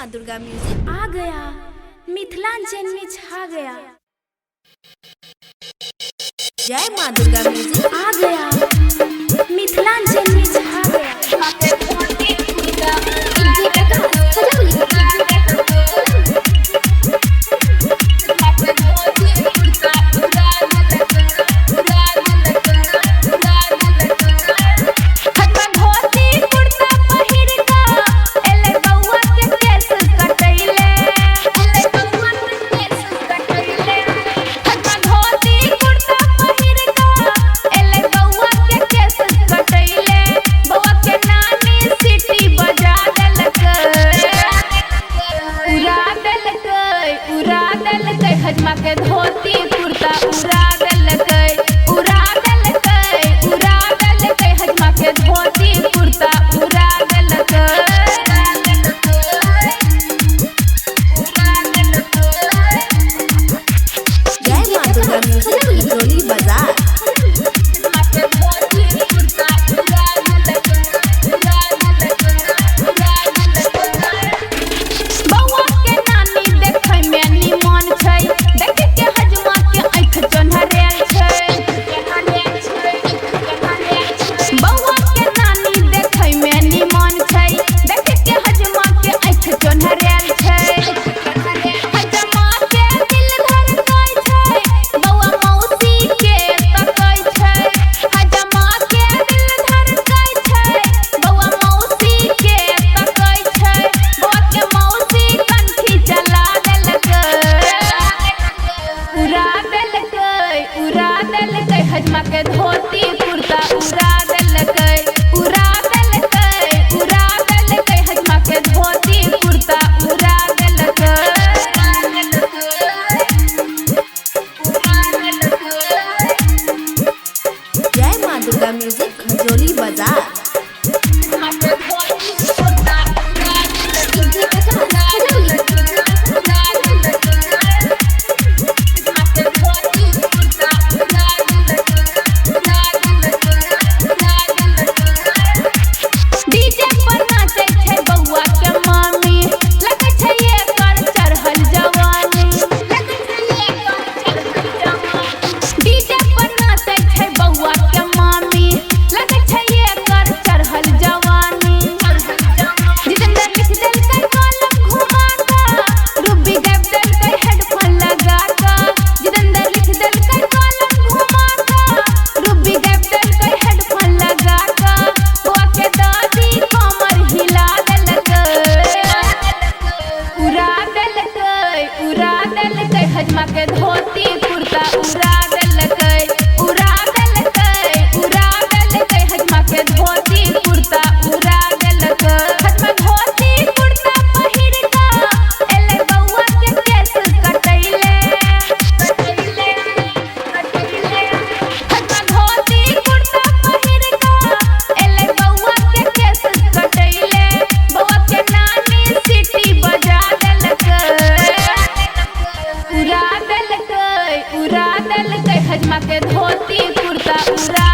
माँ दुर्गा म्यूजिक आ गया, मिथिलांचल में छा गया। जय माँ दुर्गा म्यूजिक आ गया, मिथिलांचल में छा गया। हजमा के धोती कुर्ता उड़ा देलकै, उड़ा देलकै, उड़ा देलकै। हजमा के धोती कुर्ता उड़ा देलकै। जय माँ दुर्गा म्यूजिक खजोली बाजार। हजमा के धोती कुर्ता उड़ा देलकै, उड़ा देलकै, उड़ा देलकै। हजमा के धोती कुर्ता उड़ा देलकै। जय माँ दुर्गा म्यूजिक खजोली बाजार। हजमा के धोती कुर्ता उड़ा देलकै, उड़ा देलकै, उड़ा देलकै। हजमा के धोती कुर्ता उड़ा देलकै। हजमा धोती कुर्ता पहिर के एले बउआ के केस कटैले। हजमा धोती कुर्ता पहिर के एले बउआ के केस कटैले। बउआ के नानी सीटी बजा देलकै। उड़ा देलकै, उड़ा देलकै। हजमा के धोती कुर्ता उड़ा